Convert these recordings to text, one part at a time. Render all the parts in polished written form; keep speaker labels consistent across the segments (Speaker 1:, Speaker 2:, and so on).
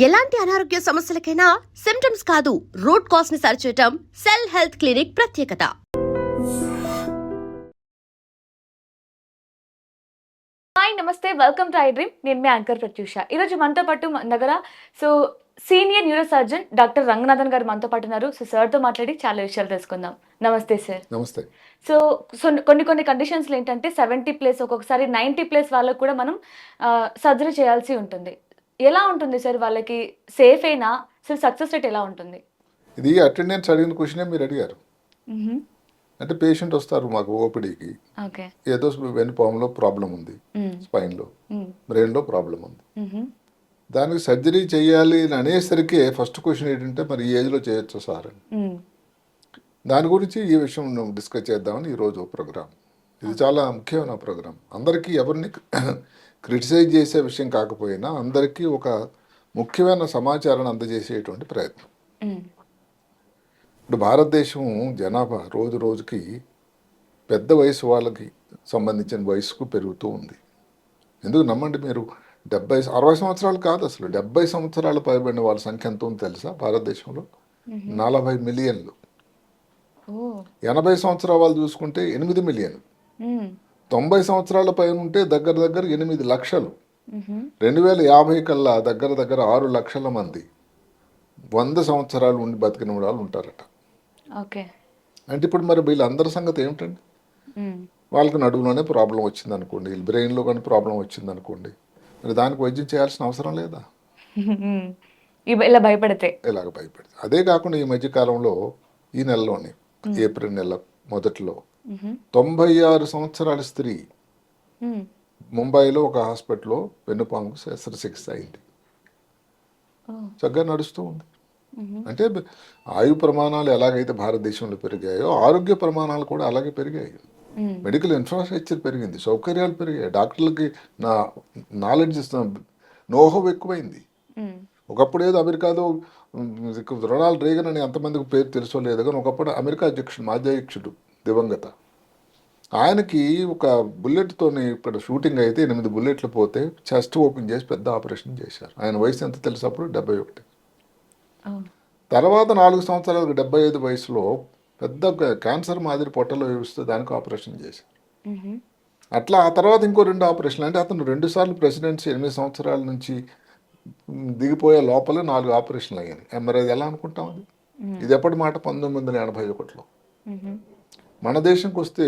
Speaker 1: ఎలాంటి అనారోగ్య సమస్యలకైనా సిమ్టమ్స్ కాదు రూట్ కాజ్ ని సరిచేయటం సెల్ హెల్త్ క్లినిక్ ప్రత్యేకత.
Speaker 2: హాయ్ నమస్తే, వెల్కమ్ టు ఐ డ్రీమ్. నేను మీ యాంకర్ ప్రత్యూష. ఈరోజు మనతో పాటు మన దగ్గర senior neuro surgeon doctor Ranganathan గారు మనతో పాటు ఉన్నారు. సార్తో మాట్లాడి చాలా విషయాలు తెలుసుకుందాం. నమస్తే సార్.
Speaker 3: నమస్తే.
Speaker 2: సో కొన్ని కండిషన్స్లో ఏంటంటే 70+ ఒక్కొక్కసారి 90+ వాళ్ళకు కూడా మనం సర్జరీ చేయాల్సి ఉంటుంది. ఎలా ఉంటుంది సార్? వాళ్ళకి సేఫ్ అయినా సార్? సక్సెస్ రేట్ ఎలా ఉంటుంది?
Speaker 3: ఇది అటెండెన్స్ అడిగిన క్వశ్చనే మీరు అడిగారు. అంటే పేషెంట్ వస్తారు మాకు ఓపీడీకి, ఏదో వెన్నుపాములో ప్రాబ్లం ఉంది, స్పైన్లో, బ్రెయిన్లో ప్రాబ్లం ఉంది, దానికి సర్జరీ చేయాలి అని అనేసరికి ఫస్ట్ క్వశ్చన్ ఏంటంటే మరి ఈ ఏజ్లో చేయొచ్చు సార్ అని. దాని గురించి ఈ విషయం డిస్కస్ చేద్దామని ఈరోజు ప్రోగ్రామ్. ఇది చాలా ముఖ్యమైన ప్రోగ్రాం. అందరికీ ఎవరిని క్రిటిసైజ్ చేసే విషయం కాకపోయినా అందరికీ ఒక ముఖ్యమైన సమాచారాన్ని అందజేసేటువంటి ప్రయత్నం. ఇప్పుడు భారతదేశం జనాభా రోజు రోజుకి పెద్ద వయసు వాళ్ళకి సంబంధించిన వయసుకు పెరుగుతూ ఉంది. ఎందుకు నమ్మండి మీరు, 60 సంవత్సరాలు కాదు, అసలు 70 సంవత్సరాలు పైబడిన వాళ్ళ సంఖ్య ఎంత ఉందో తెలుసా భారతదేశంలో? 40 మిలియన్లు. 80 సంవత్సరాల వాళ్ళు చూసుకుంటే 8 మిలియన్లు. 90 సంవత్సరాల పైన ఉంటే దగ్గర 8 లక్షలు. 2050 కల్లా దగ్గర 6 లక్షల మంది 100 సంవత్సరాలు ఉండి బతికిన వాళ్ళు ఉంటారట. అంటే ఇప్పుడు మరి వీళ్ళందరి సంగతి ఏమిటండి? వాళ్ళకి నడువులోనే ప్రాబ్లం వచ్చింది అనుకోండి, బ్రెయిన్లో కానీ ప్రాబ్లం వచ్చింది అనుకోండి, మరి దానికి వైద్యం చేయాల్సిన అవసరం లేదా?
Speaker 2: ఇలా భయపడితే
Speaker 3: అదే కాకుండా ఈ మధ్యకాలంలో ఈ నెలలోనే ఏప్రిల్ నెల మొదట్లో 96 సంవత్సరాల స్త్రీ ముంబైలో ఒక హాస్పిటల్లో వెన్నుపాముకు శస్త్రచికిత్స అయింది. చక్కగా నడుస్తూ ఉంది. అంటే ఆయు ప్రమాణాలు ఎలాగైతే భారతదేశంలో పెరిగాయో ఆరోగ్య ప్రమాణాలు కూడా అలాగే పెరిగాయి. మెడికల్ ఇన్ఫ్రాస్ట్రక్చర్ పెరిగింది, సౌకర్యాలు పెరిగాయి, డాక్టర్లకి నాలెడ్జ్ నోహవ్ ఎక్కువైంది. ఒకప్పుడు ఏదో అమెరికాలో రొనాల్డ్ రేగన్ అని ఎంతమందికి పేరు తెలుసో లేదు కానీ ఒకప్పుడు అమెరికా అధ్యక్షుడు, మాజీ అధ్యక్షుడు దివంగత, ఆయనకి ఒక బుల్లెట్తోని ఇక్కడ షూటింగ్ అయితే 8 బుల్లెట్లు పోతే చెస్ట్ ఓపెన్ చేసి పెద్ద ఆపరేషన్ చేశారు. ఆయన వయసు ఎంత తెలుసు అప్పుడు? 71. తర్వాత 4 సంవత్సరాలకు 75 వయసులో పెద్ద క్యాన్సర్ మాదిరి పొట్టలో వేస్తే దానికి ఆపరేషన్ చేశారు. అట్లా ఆ తర్వాత ఇంకో 2 ఆపరేషన్లు. అంటే అతను 2 సార్లు ప్రెసిడెన్సీ 8 సంవత్సరాల నుంచి దిగిపోయే లోపల 4 ఆపరేషన్లు అయ్యాయి. మరి అది ఎలా అనుకుంటాం? అది ఇది ఎప్పటి మాట? 1981లో. మన దేశంకి వస్తే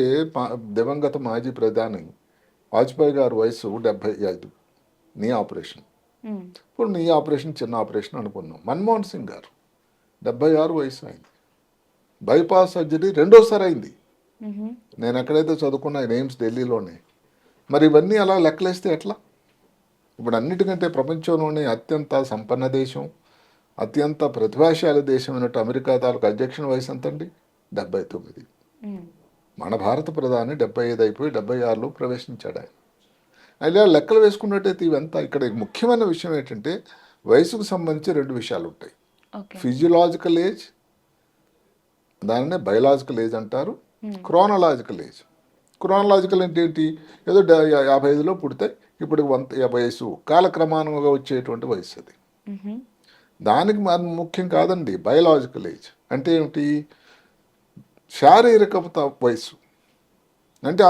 Speaker 3: దివంగత మాజీ ప్రధాని వాజ్పేయి గారు వయసు 75, నీ ఆపరేషన్. ఇప్పుడు నీ ఆపరేషన్ చిన్న ఆపరేషన్ అనుకున్నాం. మన్మోహన్ సింగ్ గారు 76 వయసు అయింది, బైపాస్ సర్జరీ 2వ అయింది. నేను ఎక్కడైతే చదువుకున్నా ఎయిమ్స్ ఢిల్లీలోనే. మరి ఇవన్నీ అలా లెక్కలేస్తే ఎట్లా? ఇప్పుడు అన్నిటికంటే ప్రపంచంలోనే అత్యంత సంపన్న దేశం, అత్యంత ప్రతిభాశాలి దేశం అయినట్టు అమెరికా తాలూకు అధ్యక్షుని వయసు ఎంతండి? 79. మన భారత ప్రధాని 75 అయిపోయి 76లో ప్రవేశించాడు ఆయన. అలా లెక్కలు వేసుకున్నట్టయితే ఇవంతా ఇక్కడ ముఖ్యమైన విషయం ఏంటంటే వయసుకు సంబంధించి 2 విషయాలు ఉంటాయి. ఫిజియలాజికల్ ఏజ్, దానినే బయలాజికల్ ఏజ్ అంటారు. Chronological age. క్రోనలాజికల్ అంటే ఏంటి? ఏదో 55లో పుడితే ఇప్పుడు 100 వయసు కాలక్రమానుగా వచ్చేటువంటి వయసు అది. దానికి ముఖ్యం కాదండి బయలాజికల్ ఏజ్. అంటే ఏమిటి? శారీరక వయసు. అంటే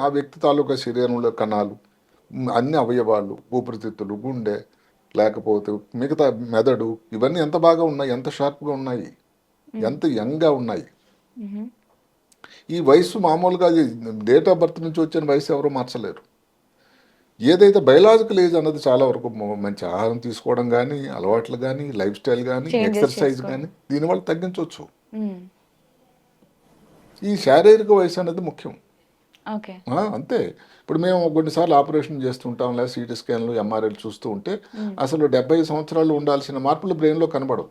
Speaker 3: ఆ వ్యక్తి తాలూకా శరీరంలో కణాలు, అన్ని అవయవాలు, ఊపిరితిత్తులు, గుండె, లేకపోతే మిగతా మెదడు, ఇవన్నీ ఎంత బాగా ఉన్నాయి, ఎంత షార్ప్గా ఉన్నాయి, ఎంత యంగ్గా ఉన్నాయి. ఈ వయసు మామూలుగా డేట్ ఆఫ్ బర్త్ నుంచి వచ్చిన వయసు ఎవరో మార్చలేరు. ఏదైతే బయలాజికల్ ఏజ్ అన్నది చాలా వరకు మంచి ఆహారం తీసుకోవడం కానీ, అలవాట్లు కానీ, లైఫ్ స్టైల్ కానీ, ఎక్సర్సైజ్ కానీ దీనివల్ల తగ్గించవచ్చు. ఈ శారీరక వయసు అనేది ముఖ్యం. అంతే. ఇప్పుడు మేము కొన్నిసార్లు ఆపరేషన్ చేస్తుంటాం, లేదా సిటీ స్కాన్లు, ఎంఆర్ఐలు చూస్తూ ఉంటే అసలు 70 సంవత్సరాలు ఉండాల్సిన మార్పులు బ్రెయిన్లో కనబడవు.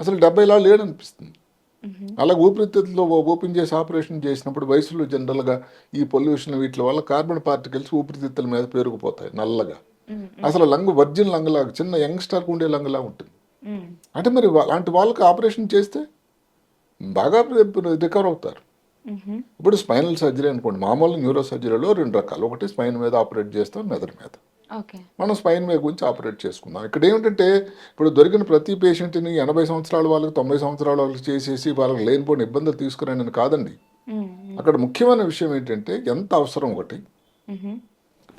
Speaker 3: అసలు 70లా లేడనిపిస్తుంది. అలా ఊపిరితిత్తులో ఓపెన్ చేసి ఆపరేషన్ చేసినప్పుడు వయసులో జనరల్గా ఈ పొల్యూషన్ వీటి వల్ల కార్బన్ పార్టికల్స్ ఊపిరితిత్తుల మీద పేరుకుపోతాయి నల్లగా. అసలు లంగ్ వర్జిన్ లంగ్ లాగా, చిన్న యంగ్స్టర్కి ఉండే లంగ్లా ఉంటుంది. అంటే మరి అలాంటి వాళ్ళకి ఆపరేషన్ చేస్తే బాగా రికవర్ అవుతారు. ఇప్పుడు స్పైనల్ సర్జరీ అనుకోండి, మామూలు న్యూరో సర్జరీలో 2 రకాలు. ఒకటి స్పైన్ మీద ఆపరేట్ చేస్తాం, మెదడు మీద.
Speaker 2: ఓకే.
Speaker 3: మనం స్పైన్ మీద గురించి ఆపరేట్ చేసుకుందాం. ఇక్కడ ఏమిటంటే ఇప్పుడు దొరికిన ప్రతి పేషెంట్ని 80 సంవత్సరాల వాళ్ళకి 90 సంవత్సరాల వాళ్ళకి చేసేసి వాళ్ళకి లేనిపోయిన ఇబ్బందులు తీసుకురానని కాదండి.
Speaker 2: హ్మ్. హ్మ్.
Speaker 3: అక్కడ ముఖ్యమైన విషయం ఏంటంటే ఎంత అవసరం ఒకటి,
Speaker 2: హుహు.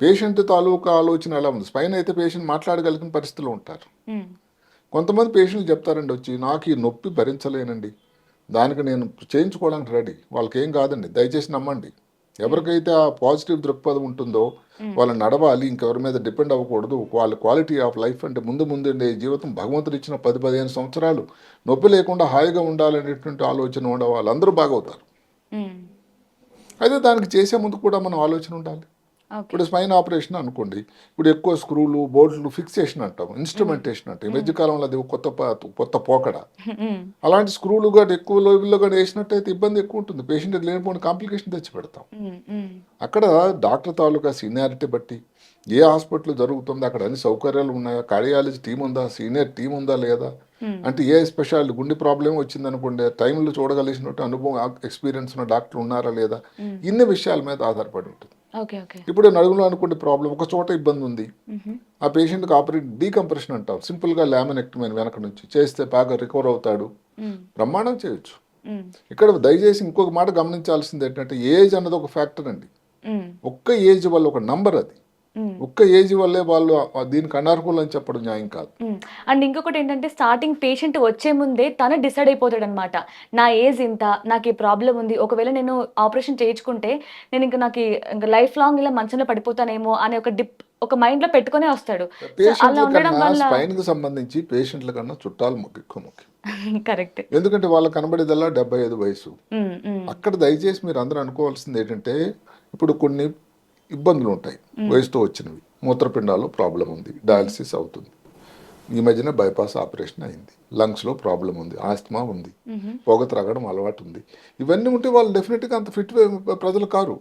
Speaker 3: పేషెంట్ తాలూకా ఆలోచన ఎలా ఉంది. స్పైన్ అయితే పేషెంట్ మాట్లాడగలిగిన పరిస్థితిలో ఉంటారు.
Speaker 2: హ్మ్.
Speaker 3: కొంతమంది పేషెంట్లు చెప్తారండి వచ్చి, నాకు ఈ నొప్పి భరించలేనండి, దానికి నేను చేయించుకోవడానికి రెడీ. వాళ్ళకి ఏం కాదండి, దయచేసి నమ్మండి. ఎవరికైతే ఆ పాజిటివ్ దృక్పథం ఉంటుందో వాళ్ళు నడవాలి, ఇంకెవరి మీద డిపెండ్ అవ్వకూడదు, వాళ్ళ క్వాలిటీ ఆఫ్ లైఫ్ అంటే ముందు జీవితం భగవంతుడు ఇచ్చిన 10-15 సంవత్సరాలు నొప్పి లేకుండా హాయిగా ఉండాలనేటువంటి ఆలోచన ఉండే వాళ్ళందరూ బాగవుతారు.
Speaker 2: హ్మ్.
Speaker 3: అయితే దానికి చేసే ముందు కూడా మనం ఆలోచన ఉండాలి.
Speaker 2: ఓకే.
Speaker 3: ఇప్పుడు స్పైన్ ఆపరేషన్ అనుకోండి, ఇప్పుడు ఎక్కువ స్క్రూలు బోల్ట్లు ఫిక్సేషన్ అంటాం, ఇన్స్ట్రుమెంటేషన్ అంటే ఈ మధ్యకాలంలో అది కొత్త పోకడ.
Speaker 2: హ్మ్.
Speaker 3: అలాంటి స్క్రూలు కానీ ఎక్కువ లెవెల్లో కానీ వేసినట్టయితే ఇబ్బంది ఎక్కువ ఉంటుంది, పేషెంట్ లేనిపోయిన కాంప్లికేషన్ తెచ్చి పెడతాం.
Speaker 2: హ్మ్. హ్మ్.
Speaker 3: అక్కడ డాక్టర్ తాలూకా సీనియారిటీ బట్టి ఏ హాస్పిటల్ జరుగుతుందో అక్కడ అన్ని సౌకర్యాలు ఉన్నాయా, కార్డియాలజీ టీం ఉందా, సీనియర్ టీం ఉందా లేదా,
Speaker 2: హ్మ్.
Speaker 3: అంటే ఏ స్పెషాలిటీ గుండె ప్రాబ్లం వచ్చిందనుకోండి టైంలో చూడగలిగినట్టు అనుభవం ఎక్స్పీరియన్స్ ఉన్న డాక్టర్ ఉన్నారా లేదా, ఇన్ని విషయాల మీద ఆధారపడి ఉంటుంది.
Speaker 2: ఓకే. ఓకే.
Speaker 3: ఇప్పుడు నడుములో అనుకోండి ప్రాబ్లం, ఒక చోట ఇబ్బంది ఉంది,
Speaker 2: హుహు.
Speaker 3: ఆ పేషెంట్కి ఆపరేట్ డీకంప్రెషన్ అంటాం, సింపుల్గా లామినెక్టమీ వెనక నుంచి చేస్తే బాగా రికవర్ అవుతాడు,
Speaker 2: హ్మ్.
Speaker 3: బ్రహ్మాండం చేయొచ్చు.
Speaker 2: హ్మ్.
Speaker 3: ఇక్కడ దయచేసి ఇంకొక మాట గమనించాల్సింది ఏంటంటే ఏజ్ అన్నది ఒక ఫ్యాక్టర్ అండి.
Speaker 2: హ్మ్.
Speaker 3: ఒక్క ఏజ్ వల్ల ఒక నంబర్ అది,
Speaker 2: హ్మ్.
Speaker 3: ఒక్క ఏజ్ వల్లే వాళ్ళు దీనికి అనర్హులు అని చెప్పడం న్యాయం కాదు.
Speaker 2: హ్మ్. అండ్ ఇంకొకటేంటంటే స్టార్టింగ్ పేషెంట్ వచ్చే ముందే తను డిసైడ్ అయిపోతాడనమాట. నా ఏజ్ ఇంత, నాకు ఈ ప్రాబ్లమ్ ఉంది. ఒకవేళ నేను ఆపరేషన్ చేయించుకుంటే నేను ఇంక లైఫ్ లాంగ్ ఇలా మంచంలో పడిపోతానేమో అనే ఒక మైండ్‌లో పెట్టుకొనే వస్తాడు. సో, అలా
Speaker 3: పేషెంట్ల
Speaker 2: ఉండడం
Speaker 3: కన్నా
Speaker 2: వల్ల
Speaker 3: స్పైన్కి సంబంధించి పేషెంట్ల కన్నా చుట్టాలు ఎక్కువ ముఖ్యం.
Speaker 2: కరెక్ట్.
Speaker 3: ఎందుకంటే వాళ్ళకి కనబడేదల్లా 75 వయసు.
Speaker 2: హ్మ్. హ్మ్.
Speaker 3: అక్కడ దయచేసి మీరు అందరూ అనుకోవాల్సింది ఏంటంటే ఇప్పుడు కొన్ని ఇబ్బందులు ఉంటాయి వయసుతో వచ్చినవి. మూత్రపిండాల్లో ప్రాబ్లం ఉంది, డయాలసిస్ అవుతుంది, ఈ మధ్యన బైపాస్ ఆపరేషన్ అయింది, లంగ్స్లో ప్రాబ్లం ఉంది, ఆస్తమా ఉంది,
Speaker 2: హుహు.
Speaker 3: పొగ త్రాగడం అలవాటు ఉంది. ఇవన్నీ ఉంటే వాళ్ళు డెఫినెట్గా అంత ఫిట్ ప్రజలు కారు.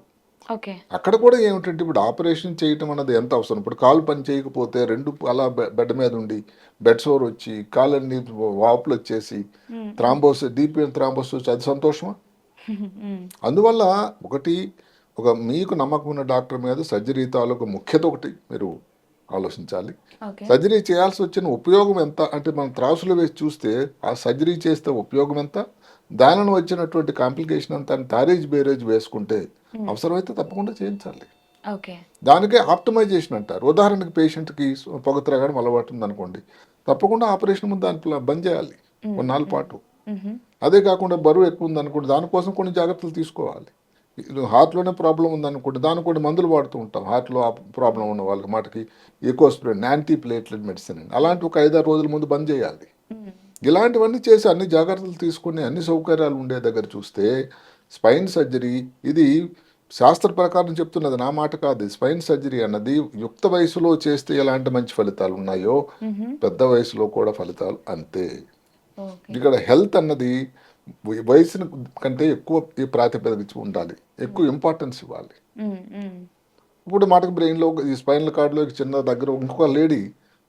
Speaker 2: ఓకే.
Speaker 3: అక్కడ కూడా ఏమిటంటే ఇప్పుడు ఆపరేషన్ చేయటం అన్నది ఎంత అవసరం. ఇప్పుడు కాలు పని చేయకపోతే రెండు అలా బెడ్ మీద ఉండి బెడ్ సోర్ వచ్చి కాలన్నీ వాపులు వచ్చేసి
Speaker 2: హ్మ్. హ్మ్.
Speaker 3: థ్రాంబోస్ డీప్ థ్రాంబోస్ వచ్చి అది సంతోషమా?
Speaker 2: హ్మ్.
Speaker 3: అందువల్ల ఒకటి, మీకు నమ్మకం ఉన్న డాక్టర్ మీద సర్జరీ తాలూకు ముఖ్యత ఒకటి మీరు ఆలోచించాలి.
Speaker 2: ఓకే.
Speaker 3: సర్జరీ చేయాల్సి వచ్చిన ఉపయోగం ఎంత అంటే మనం త్రాసులో వేసి చూస్తే ఆ సర్జరీ చేస్తే ఉపయోగం ఎంత, దానిని వచ్చినటువంటి కాంప్లికేషన్ అంతా తారేజ్ బేరేజ్ వేసుకుంటే
Speaker 2: హ్మ్.
Speaker 3: అవసరమైతే తప్పకుండా చేయించాలి.
Speaker 2: ఓకే.
Speaker 3: దానికే ఆప్టిమైజేషన్ అంటారు. ఉదాహరణకి పేషెంట్కి పొగ త్రాగడం అలవాటు ఉందనుకోండి, తప్పకుండా ఆపరేషన్ ముందు దాన్ని బంద్ చేయాలి
Speaker 2: హ్మ్.
Speaker 3: కొన్నాళ్ళ
Speaker 2: హ్మ్.
Speaker 3: పాటు.
Speaker 2: హుహు.
Speaker 3: అదే కాకుండా బరువు ఎక్కువ ఉందనుకోండి, దానికోసం కొన్ని జాగ్రత్తలు తీసుకోవాలి. హార్ట్లోనే ప్రాబ్లం ఉందనుకోండి, దానికి కొన్ని మందులు వాడుతూ ఉంటాం. హార్ట్లో ప్రాబ్లం ఉన్న వాళ్ళకి మాటకి ఈకోస్ప్రిన్ యాంటీ ప్లేట్లెట్ మెడిసిన్ అని, అలాంటి ఒక 5-6 రోజుల ముందు బంద్ చేయాలి.
Speaker 2: హ్మ్.
Speaker 3: ఇలాంటివన్నీ చేసి అన్ని జాగ్రత్తలు తీసుకుని అన్ని సౌకర్యాలు ఉండే దగ్గర చూస్తే స్పైన్ సర్జరీ ఇది శాస్త్ర ప్రకారం చెప్తున్నది, నా మాట కాదు. స్పైన్ సర్జరీ అన్నది యుక్త వయసులో చేస్తే ఎలాంటి మంచి ఫలితాలు ఉన్నాయో
Speaker 2: హుహు.
Speaker 3: పెద్ద వయసులో కూడా ఫలితాలు అంతే.
Speaker 2: ఓకే.
Speaker 3: ఇక్కడ హెల్త్ అన్నది వయసుని కంటే ఎక్కువ ఈ ప్రాతిపదిక ఉండాలి, ఎక్కువ ఇంపార్టెన్స్ ఇవ్వాలి.
Speaker 2: హ్మ్. హ్మ్.
Speaker 3: ఇప్పుడు మాటకు బ్రెయిన్లో ఈ స్పైనల్ కార్డులో చిన్న దగ్గర ఇంకొక లేడీ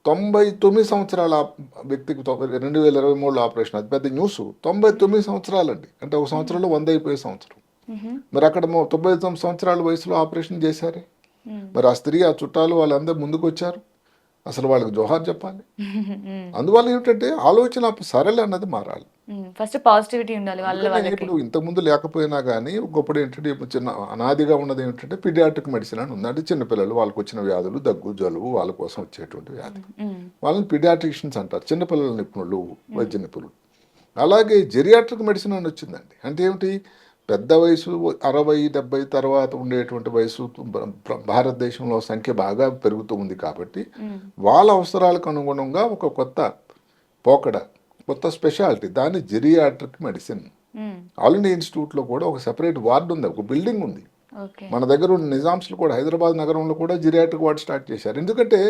Speaker 3: 99 సంవత్సరాల వ్యక్తికి 2023లో ఆపరేషన్, అది పెద్ద న్యూస్. 99 సంవత్సరాలండి, అంటే ఒక సంవత్సరంలో 100 అయిపోయే సంవత్సరం.
Speaker 2: హుహు.
Speaker 3: మరి అక్కడ 99 సంవత్సరాల వయసులో ఆపరేషన్ చేశారే,
Speaker 2: హ్మ్.
Speaker 3: మరి ఆ స్త్రీ ఆ చుట్టాలు వాళ్ళందరూ ముందుకు వచ్చారు, అసలు వాళ్ళకి జోహార్ చెప్పాలి.
Speaker 2: హ్మ్.
Speaker 3: అందువల్ల ఏమిటంటే ఆలోచన సరళి అన్నది మారాలి.
Speaker 2: హ్మ్. ఫస్ట్ పాజిటివిటీ ఉండాలి
Speaker 3: అందుకని
Speaker 2: వాళ్ళకి.
Speaker 3: ఇప్పుడు ఇంతకుముందు లేకపోయినా కానీ ఒకప్పుడు ఏంటంటే ఇప్పుడు చిన్న అనాదిగా ఉన్నది ఏంటంటే పిడియాట్రిక్ మెడిసిన్ అని ఉంది. అంటే చిన్నపిల్లలు వాళ్ళకి వచ్చిన వ్యాధులు, దగ్గు జలుబు వాళ్ళ కోసం వచ్చేటువంటి వ్యాధి,
Speaker 2: హ్మ్.
Speaker 3: వాళ్ళని పిడియాట్రిషియన్స్ అంటారు, చిన్నపిల్లల నిపుణులు, వైద్య నిపుణులు. అలాగే జెరియాట్రిక్ మెడిసిన్ అని వచ్చిందండి. అంటే ఏమిటి, పెద్ద వయసు 60-70 తర్వాత ఉండేటువంటి వయసు భారతదేశంలో సంఖ్య బాగా పెరుగుతూ ఉంది కాబట్టి
Speaker 2: హ్మ్.
Speaker 3: వాళ్ళ అవసరాలకు అనుగుణంగా ఒక కొత్త పోకడ, కొత్త స్పెషాలిటీ, దాన్ని జెరియాట్రిక్ మెడిసిన్.
Speaker 2: హ్మ్.
Speaker 3: ఆల్ ఇండియా ఇన్స్టిట్యూట్లో కూడా ఒక సెపరేట్ వార్డు ఉంది, ఒక బిల్డింగ్ ఉంది.
Speaker 2: ఓకే.
Speaker 3: మన దగ్గర ఉన్న నిజామ్స్లో కూడా, హైదరాబాద్ నగరంలో కూడా జిరియాట్రిక్ వార్డు స్టార్ట్ చేశారు. ఎందుకంటే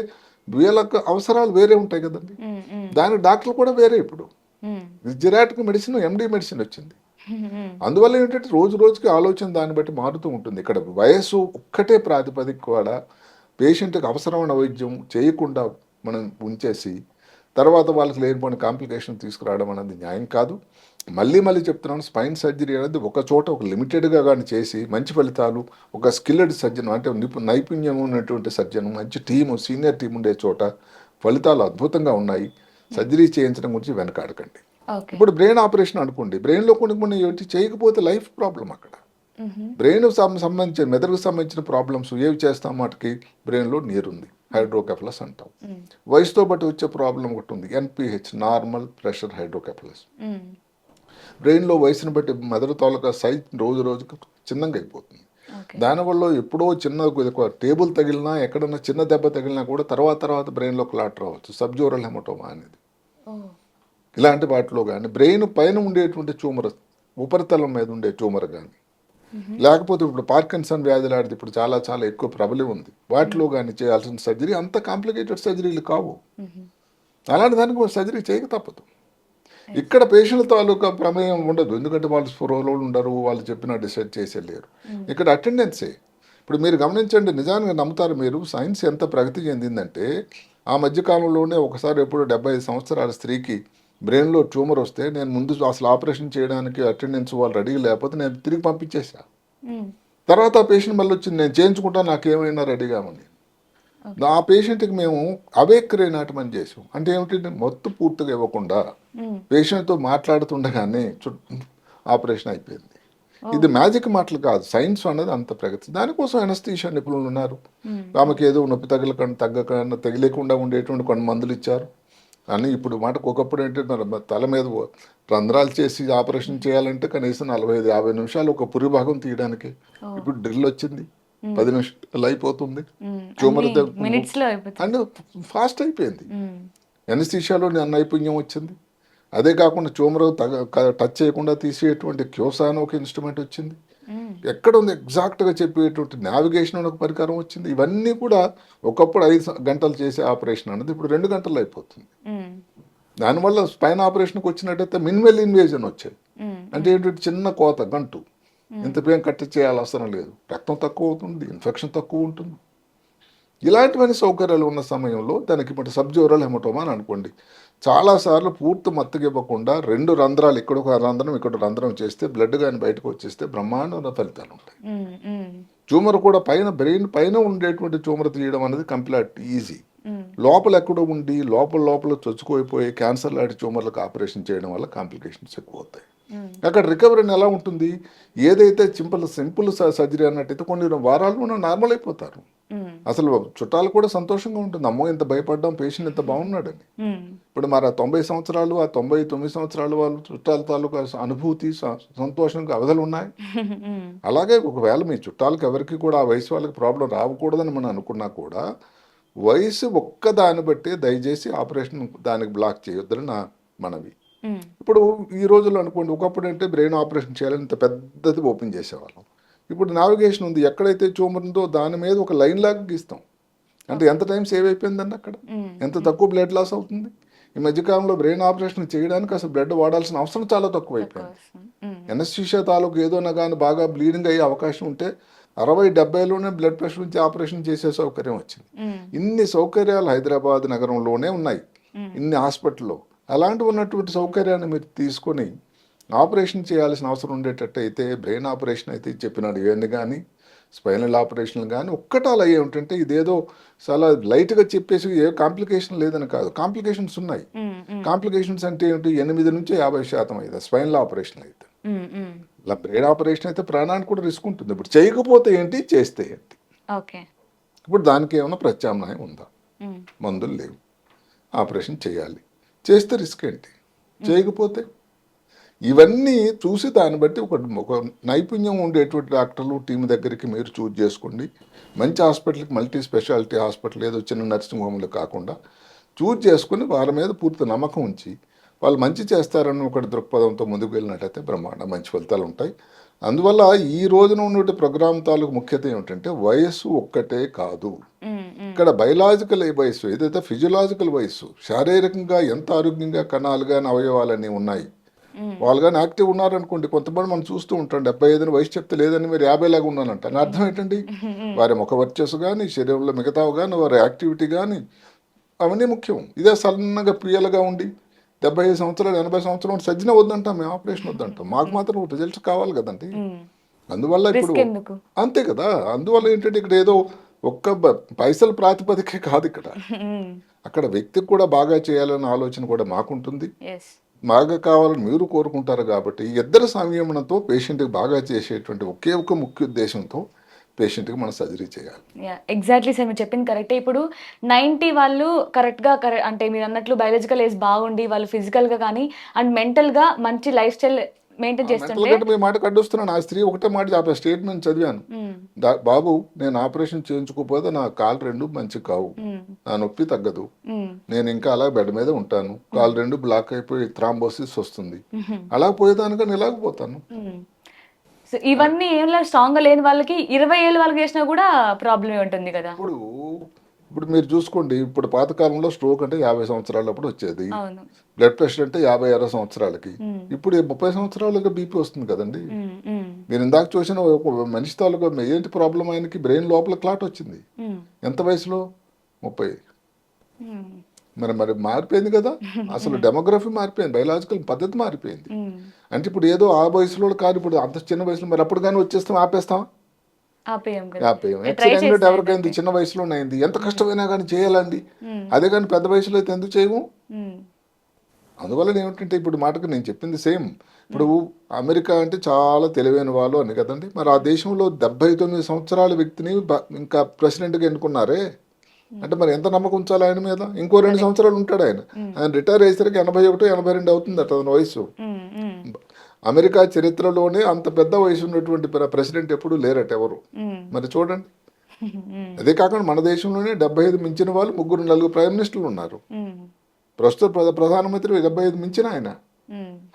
Speaker 3: వీళ్ళకు అవసరాలు వేరే ఉంటాయి కదండి,
Speaker 2: హ్మ్. హ్మ్.
Speaker 3: దానికి డాక్టర్లు కూడా వేరే. ఇప్పుడు
Speaker 2: హ్మ్.
Speaker 3: జిరాటిక్ మెడిసిన్, ఎండి మెడిసిన్ వచ్చింది.
Speaker 2: హ్మ్.
Speaker 3: అందువల్ల ఏంటంటే రోజు రోజుకి ఆలోచన దాన్ని బట్టి మారుతూ ఉంటుంది. ఇక్కడ వయస్సు ఒక్కటే ప్రాతిపదిక కూడా పేషెంట్కి అవసరమైన వైద్యం చేయకుండా మనం ఉంచేసి తర్వాత వాళ్ళకి లేనిపోయిన కాంప్లికేషన్ తీసుకురావడం అనేది న్యాయం కాదు. మళ్ళీ చెప్తున్నాను, స్పైన్ సర్జరీ అనేది ఒక చోట ఒక లిమిటెడ్గా కానీ చేసి మంచి ఫలితాలు, ఒక స్కిల్డ్ సర్జన్ అంటే నైపుణ్యం ఉన్నటువంటి సర్జన్, మంచి టీము, సీనియర్ టీం ఉండే చోట ఫలితాలు అద్భుతంగా ఉన్నాయి. సర్జరీ చేయించడం గురించి వెనకాడకండి.
Speaker 2: ఓకే.
Speaker 3: ఇప్పుడు బ్రెయిన్ ఆపరేషన్ అనుకోండి, బ్రెయిన్లో కొన్ని ఏంటి చేయకపోతే లైఫ్ ప్రాబ్లం అక్కడ. బ్రెయిన్ సంబంధించిన మెదడుకు సంబంధించిన ప్రాబ్లమ్స్ ఏవి చేస్తాం వాటికి, బ్రెయిన్లో నీరుంది, హైడ్రోకెఫలస్ అంటాం. వయసుతో బట్టి వచ్చే ప్రాబ్లం ఒకటి ఉంది, ఎన్పిహెచ్, నార్మల్ ప్రెషర్ హైడ్రోకెఫలస్. బ్రెయిన్లో వయసును బట్టి మెదడు తాలూకా సైజ్ రోజుకు చిన్నగా అయిపోతుంది. దానివల్ల ఎప్పుడో చిన్న టేబుల్ తగిలినా, ఎక్కడన్నా చిన్న దెబ్బ తగిలినా కూడా తర్వాత బ్రెయిన్లో క్లాట్ రావచ్చు, సబ్జోరల్ హెమటోమా అనేది. ఇలాంటి వాటిలో కానీ బ్రెయిన్ పైన ఉండేటువంటి ట్యూమర్, ఉపరితలం మీద ఉండే ట్యూమర్ కానీ, లేకపోతే ఇప్పుడు పార్కిన్సన్ వ్యాధి లాంటిది ఇప్పుడు చాలా ఎక్కువ ప్రబలి ఉంది, వాటిలో కానీ చేయాల్సిన సర్జరీ అంత కాంప్లికేటెడ్ సర్జరీలు కావు. అలాంటి దానికి సర్జరీ చేయక తప్పదు. ఇక్కడ పేషెంట్ తాలూకా ప్రమేయం ఉండదు, ఎందుకంటే వాళ్ళు స్పృహలో ఉండరు, వాళ్ళు చెప్పినా డిసైడ్ చేసేలేరు. ఇక్కడ అటెండెన్సే. ఇప్పుడు మీరు గమనించండి, నిజానికి నమ్ముతారు మీరు, సైన్స్ ఎంత ప్రగతి చెందిందంటే ఆ మధ్యకాలంలోనే ఒకసారి ఎప్పుడు 75 సంవత్సరాల స్త్రీకి బ్రెయిన్లో ట్యూమర్ వస్తే నేను ముందు అసలు ఆపరేషన్ చేయడానికి అటెండెన్స్ వాళ్ళు రెడీ లేకపోతే నేను తిరిగి పంపించేసా. తర్వాత ఆ పేషెంట్ మళ్ళీ వచ్చింది, నేను చేయించుకుంటా, నాకేమైనా రెడీగా ఉంది. ఆ పేషెంట్కి మేము అవేక్ రేనాటమని చేసాం. అంటే ఏమిటంటే మత్తు పూర్తిగా ఇవ్వకుండా పేషెంట్తో మాట్లాడుతుండగానే ఆపరేషన్ అయిపోయింది. ఇది మ్యాజిక్ మాటలు కాదు, సైన్స్ అనేది అంత ప్రగతి. దానికోసం ఎనస్థీషియా నిపుణులు ఉన్నారు. ఆమెకి ఏదో నొప్పి తగ్గకుండా తగిలేకుండా ఉండేటువంటి కొన్ని మందులు ఇచ్చారు. కానీ ఇప్పుడు మాటకు ఒకప్పుడు ఏంటంటే తల మీద రంధ్రాలు చేసి ఆపరేషన్ చేయాలంటే కనీసం 45-50 నిమిషాలు ఒక పురి భాగం తీయడానికి. ఇప్పుడు డ్రిల్ వచ్చింది, 10 నిమిషాలు అయిపోతుంది. ట్యూమర్ అండ్ ఫాస్ట్ అయిపోయింది. ఎనస్థీషియాలో నైపుణ్యం వచ్చింది. అదే కాకుండా ట్యూమర్ టచ్ చేయకుండా తీసేటువంటి క్యూసా అని ఒక ఇన్స్ట్రుమెంట్ వచ్చింది. ఎక్కడ ఉంది ఎగ్జాక్ట్గా చెప్పేటువంటి నావిగేషన్ అని ఒక పరికరం వచ్చింది. ఇవన్నీ కూడా ఒకప్పుడు 5 గంటలు చేసే ఆపరేషన్ అనేది ఇప్పుడు 2 గంటలు అయిపోతుంది. దానివల్ల స్పైన్ ఆపరేషన్కి వచ్చినట్టయితే మినిమల్ ఇన్వేజన్ వచ్చేది. అంటే ఏంటంటే చిన్న కోత, గంటు, ఇంత పేం కట్ చేయాల్సిన అవసరం లేదు, రక్తం తక్కువ అవుతుంది, ఇన్ఫెక్షన్ తక్కువ ఉంటుంది. ఇలాంటివన్నీ సౌకర్యాలు ఉన్న సమయంలో దానికి ఇప్పుడు సబ్జోరల్ హెమటోమా అని అనుకోండి, చాలాసార్లు పూర్తి మత్తుగా ఇవ్వకుండా 2 రంధ్రాలు, ఇక్కడ ఒక రంధ్రం ఇక్కడ రంధ్రం చేస్తే బ్లడ్ కానీ బయటకు వచ్చేస్తే బ్రహ్మాండమైన ఫలితాలు ఉంటాయి. ట్యూమర్ కూడా బ్రెయిన్ పైన ఉండేటువంటి ట్యూమర్ తీయడం అనేది కంప్లీట్ ఈజీ. లోపల ఎక్కడో ఉండి లోపల చొచ్చుకోయిపోయి క్యాన్సర్ లాంటి ట్యూమర్లకు ఆపరేషన్ చేయడం వల్ల కాంప్లికేషన్స్ ఎక్కువ అవుతాయి. అక్కడ రికవరీ ఎలా ఉంటుంది, ఏదైతే సింపుల్ సర్జరీ అన్నట్టయితే కొన్ని వారాల్లో నార్మల్ అయిపోతారు. అసలు చుట్టాలు కూడా సంతోషంగా ఉంటుంది, అమ్మో ఇంత భయపడ్డాం, పేషెంట్ ఇంత బాగున్నాడని. ఇప్పుడు మరి ఆ 90 సంవత్సరాలు, ఆ 99 సంవత్సరాలు వాళ్ళు చుట్టాల తాలూకా అనుభూతి, సంతోషంగా అవధులు ఉన్నాయి. అలాగే ఒకవేళ మీ చుట్టాలకు ఎవరికి కూడా ఆ వయసు వాళ్ళకి ప్రాబ్లం రాకూడదని మనం అనుకున్నా కూడా వయసు ఒక్కదాన్ని బట్టి దయచేసి ఆపరేషన్ దానికి బ్లాక్ చేయొద్దని నా మనవి. ఇప్పుడు ఈ రోజుల్లో అనుకోండి, ఒకప్పుడు అంటే బ్రెయిన్ ఆపరేషన్ చేయాలని ఇంత పెద్దది ఓపెన్ చేసేవాళ్ళం. ఇప్పుడు నావిగేషన్ ఉంది, ఎక్కడైతే ట్యూమర్ ఉందో దాని మీద ఒక లైన్ లాగా గీస్తాం. అంటే ఎంత టైం సేవ్ అయిపోయిందండి, అక్కడ ఎంత తక్కువ బ్లడ్ లాస్ అవుతుంది. ఈ మధ్యకాలంలో బ్రెయిన్ ఆపరేషన్ చేయడానికి అసలు బ్లడ్ వాడాల్సిన అవసరం చాలా తక్కువ అయిపోయింది. ఎనస్థీషియా తాలూకు ఏదోనా కానీ బాగా బ్లీడింగ్ అయ్యే అవకాశం ఉంటే 60-70లోనే బ్లడ్ ప్రెషర్ నుంచి ఆపరేషన్ చేసే సౌకర్యం వచ్చింది. ఇన్ని సౌకర్యాలు హైదరాబాద్ నగరంలోనే ఉన్నాయి, ఇన్ని హాస్పిటల్లో. అలాంటి ఉన్నటువంటి సౌకర్యాన్ని మీరు తీసుకొని ఆపరేషన్ చేయాల్సిన అవసరం ఉండేటట్టయితే బ్రెయిన్ ఆపరేషన్ అయితే చెప్పినాడు ఇవన్నీ కానీ, స్పైనల్ ఆపరేషన్లు కానీ ఒక్కటాలు అయ్యే ఉంటుంటే ఇదేదో చాలా లైట్గా చెప్పేసి ఏ కాంప్లికేషన్ లేదని కాదు, కాంప్లికేషన్స్ ఉన్నాయి. కాంప్లికేషన్స్ అంటే ఏంటి, 8 నుంచి 50% అయితే స్పైనల్ ఆపరేషన్ అయితే. ఇలా బ్రెయిన్ ఆపరేషన్ అయితే ప్రాణానికి కూడా రిస్క్ ఉంటుంది. ఇప్పుడు చేయకపోతే ఏంటి, చేస్తే ఏంటి. ఇప్పుడు దానికి ఏమైనా ప్రత్యామ్నాయం ఉందా, మందులు లేవు, ఆపరేషన్ చేయాలి, చేస్తే రిస్క్ ఏంటి, చేయకపోతే. ఇవన్నీ చూసి దాన్ని బట్టి ఒక నైపుణ్యం ఉండేటువంటి డాక్టర్లు టీం దగ్గరికి మీరు చూజ్ చేసుకోండి. మంచి హాస్పిటల్కి, మల్టీ స్పెషాలిటీ హాస్పిటల్ ఏదో చిన్న నర్సింగ్ హోమ్లు కాకుండా చూజ్ చేసుకుని వాళ్ళ మీద పూర్తి నమ్మకం ఉంచి వాళ్ళు మంచి చేస్తారని ఒక దృక్పథంతో ముందుకు వెళ్ళినట్టయితే బ్రహ్మాండ మంచి ఫలితాలు ఉంటాయి. అందువల్ల ఈ రోజున ఉన్నటువంటి ప్రోగ్రామ్ తాలూకు ముఖ్యత ఏమిటంటే వయస్సు ఒక్కటే కాదు. ఇక్కడ బయలాజికల్ వయస్సు ఏదైతే ఫిజియలాజికల్ వయస్సు, శారీరకంగా ఎంత ఆరోగ్యంగా కణాలు కానీ అవయవాలన్నీ ఉన్నాయి. వాళ్ళు కానీ యాక్టివ్ ఉన్నారనుకోండి, కొంతమంది మనం చూస్తూ ఉంటాం 75 వయసు చెప్తే లేదని మీరు 50 లాగా ఉన్నానంట. అర్థం ఏంటండి, వారి ముఖ వర్చస్సు కానీ, శరీరంలో మిగతావు కానీ, వారి యాక్టివిటీ కానీ అవన్నీ ముఖ్యం. ఇదే సన్నగా ప్రియలుగా ఉండి 75 సంవత్సరాలు 80 సంవత్సరాలు సజ్జన వద్దంటాం, మేము ఆపరేషన్ వద్దంటాం. మాకు మాత్రం రిజల్ట్స్ కావాలి కదండి. అందువల్ల ఇప్పుడు
Speaker 2: రిస్క్ ఎందుకు?
Speaker 3: అంతే కదా. అందువల్ల ఏంటంటే ఇక్కడ ఏదో ఒక్క పైసల ప్రాతిపదికే కాదు ఇక్కడ, అక్కడ వ్యక్తికి కూడా బాగా చేయాలన్న ఆలోచన కూడా మాకుంటుంది,
Speaker 2: ఎస్
Speaker 3: బాగా కావాలని మీరు కోరుకుంటారు. కాబట్టి ఈ ఇద్దరు సంయమనంతో పేషెంట్కి బాగా చేసేటువంటి ఒకే ఒక ముఖ్య ఉద్దేశంతో పేషెంట్కి మనం సర్జరీ చేయాలి.
Speaker 2: ఎగ్జాక్ట్లీ సార్, మీరు చెప్పింది కరెక్టే. ఇప్పుడు 90 వాళ్ళు కరెక్ట్గా అంటే మీరు అన్నట్లు బయాలజికల్ ఏజ్ బాగుండి వాళ్ళు ఫిజికల్గా కానీ అండ్ మెంటల్గా మంచి లైఫ్ స్టైల్ మెయింటైన్ చేస్తుంటే,
Speaker 3: మీ మాట కడ్డొస్తున్నాను. ఆ స్త్రీ ఒకటే మాట ఆ స్టేట్మెంట్ చదివాను, బాబు నేను ఆపరేషన్ చేయించుకోకపోతే నా కాలు రెండు మంచి కావు, నా నొప్పి తగ్గదు, నేను ఇంకా అలా బెడ్ మీద ఉంటాను, కాలు రెండు బ్లాక్ అయిపోయి థ్రాంబోసిస్ వస్తుంది, అలా పోయేదానిగా నిలాగపోతాను.
Speaker 2: సో ఇవన్నీ ఏం స్ట్రాంగ్గా లేని వాళ్ళకి 20 ఏళ్ళ వాళ్ళకి చేసినా కూడా ప్రాబ్లమే ఉంటుంది కదా.
Speaker 3: ఇప్పుడు మీరు చూసుకోండి, ఇప్పుడు పాతకాలంలో స్ట్రోక్ అంటే 50 సంవత్సరాలప్పుడు వచ్చేది,
Speaker 2: అవును.
Speaker 3: బ్లడ్ ప్రెషర్ అంటే 56 సంవత్సరాలకి, ఇప్పుడు 30 సంవత్సరాలకి బీపీ వస్తుంది కదండి. మీరు ఇందాక చూసిన ఒక మనిషి తాలూకా ఏంటి ప్రాబ్లం, ఆయనకి బ్రెయిన్ లోపల క్లాట్ వచ్చింది. ఎంత వయసులో? 30. మరి మారిపోయింది కదా, అసలు డెమోగ్రఫీ మారిపోయింది, బయలాజికల్ పద్ధతి మారిపోయింది. అంటే ఇప్పుడు ఏదో ఆ వయసులో కాదు, ఇప్పుడు అంత చిన్న వయసులో మరి అప్పుడు కానీ వచ్చేస్తాం ఆపేస్తాం? ఆపేయం. యాక్సిడెంట్ ఎవరికైంది? చిన్న వయసులోనే అయింది. ఎంత కష్టమైనా కానీ చేయాలండి. అదే కానీ పెద్ద వయసులో అయితే ఎందుకు చేయము? అందువల్ల ఏమిటంటే ఇప్పుడు మాటకు నేను చెప్పింది సేమ్. ఇప్పుడు అమెరికా అంటే చాలా తెలివైన వాళ్ళు అని కదండి, మరి ఆ దేశంలో 79 సంవత్సరాల వ్యక్తిని ఇంకా ప్రెసిడెంట్గా ఎన్నుకున్నారే, అంటే మరి ఎంత నమ్మకం ఉంచాలి ఆయన మీద? ఇంకో 2 సంవత్సరాలు ఉంటాడు ఆయన. ఆయన రిటైర్ అయ్యేసరికి 81, 82 అవుతుంది అతని వయసు. అమెరికా చరిత్రలోనే అంత పెద్ద వయసు ఉన్నటువంటి ప్రెసిడెంట్ ఎప్పుడు లేరట ఎవరు. మరి చూడండి. అదే కాకుండా మన దేశంలోనే 75 మించిన వాళ్ళు 3, 4 ప్రైమ్ మినిస్టర్లు ఉన్నారు. ప్రస్తుత ప్రధానమంత్రి 75 మించిన ఆయన.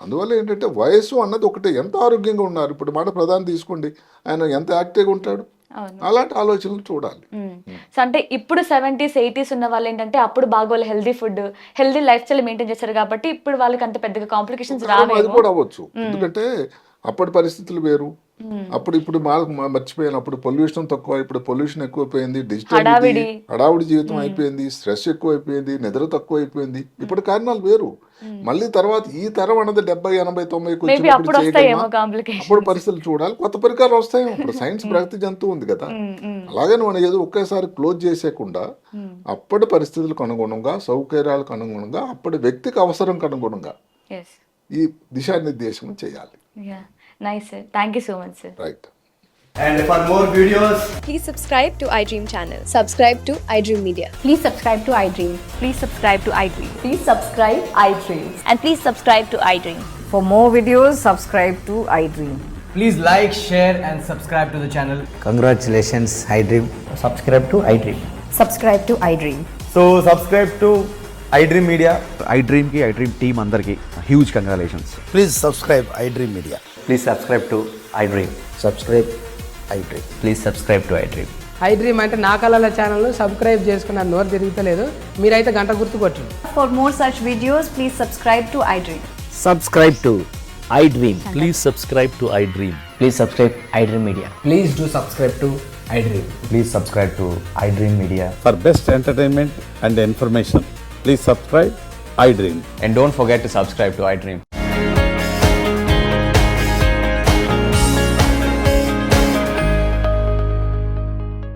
Speaker 3: అందువల్ల ఏంటంటే వయసు అన్నది ఒకటే, ఎంత ఆరోగ్యంగా ఉన్నారు. ఇప్పుడు మాట ప్రధాని తీసుకోండి, ఆయన ఎంత యాక్టివ్గా ఉంటాడు. అలాంటి ఆలోచనలు చూడాలి.
Speaker 2: సో అంటే ఇప్పుడు 70s, 80s ఉన్న వాళ్ళు ఏంటంటే అప్పుడు బాగా వాళ్ళు healthy food, healthy life style maintain చేస్తారు కాబట్టి ఇప్పుడు వాళ్ళకి అంత పెద్దగా కాంప్లికేషన్స్ రావు.
Speaker 3: అది కూడా అవ్వచ్చు, ఎందుకంటే అప్పటి పరిస్థితులు వేరు. అప్పుడు ఇప్పుడు మర్చిపోయాను, అప్పుడు పొల్యూషన్ తక్కువ, ఇప్పుడు పొల్యూషన్ ఎక్కువైపోయింది, డిజిటల్ హడావుడి జీవితం అయిపోయింది, స్ట్రెస్ ఎక్కువ అయిపోయింది, నిద్ర తక్కువ అయిపోయింది. ఇప్పుడు కారణాలు వేరు. మళ్ళీ తర్వాత ఈ తరం అన్నది 70, 80, 90 అప్పుడు పరిస్థితులు చూడాలి, కొత్త పరికరాలు వస్తాయి. ఇప్పుడు సైన్స్ ప్రగతి జంతువు ఉంది కదా, అలాగే మనం ఏదో ఒకేసారి క్లోజ్ చేసేయకుండా అప్పటి పరిస్థితులకు అనుగుణంగా, సౌకర్యాలకు అనుగుణంగా, అప్పటి వ్యక్తికి అవసరంకి అనుగుణంగా ఈ దిశానిర్దేశం చేయాలి.
Speaker 2: Nice sir. Thank you so much sir.
Speaker 3: Right.
Speaker 4: And for more videos,
Speaker 5: please subscribe to iDream channel. Subscribe to iDream Media.
Speaker 6: Please subscribe to iDream.
Speaker 2: Please subscribe to iDream.
Speaker 6: Please subscribe iDream.
Speaker 2: And please subscribe to iDream.
Speaker 6: For more videos, subscribe to iDream.
Speaker 4: please like, share and subscribe to the channel.
Speaker 7: Congratulations, iDream.
Speaker 4: Subscribe to iDream.
Speaker 6: Subscribe to iDream.
Speaker 4: So subscribe to iDream Media.
Speaker 8: iDream की iDream team अंदर की huge congratulations.
Speaker 7: Please subscribe iDream Media.
Speaker 4: Please subscribe to iDream.
Speaker 7: Subscribe iDream.
Speaker 4: Please subscribe to iDream.
Speaker 9: iDream అంటే నా కళల ఛానల్ను subscribe చేసుకున్న నోరు తిరుగుతలేదు, మీరైతే గంట గుర్తు కొట్టండి.
Speaker 6: For more such videos, please subscribe to iDream.
Speaker 7: Subscribe to iDream.
Speaker 10: Please subscribe to iDream.
Speaker 4: Please subscribe iDream Media.
Speaker 9: Please do subscribe to iDream.
Speaker 4: Please subscribe to iDream Media.
Speaker 10: For best entertainment and information, please subscribe iDream.
Speaker 4: And don't forget to subscribe to iDream.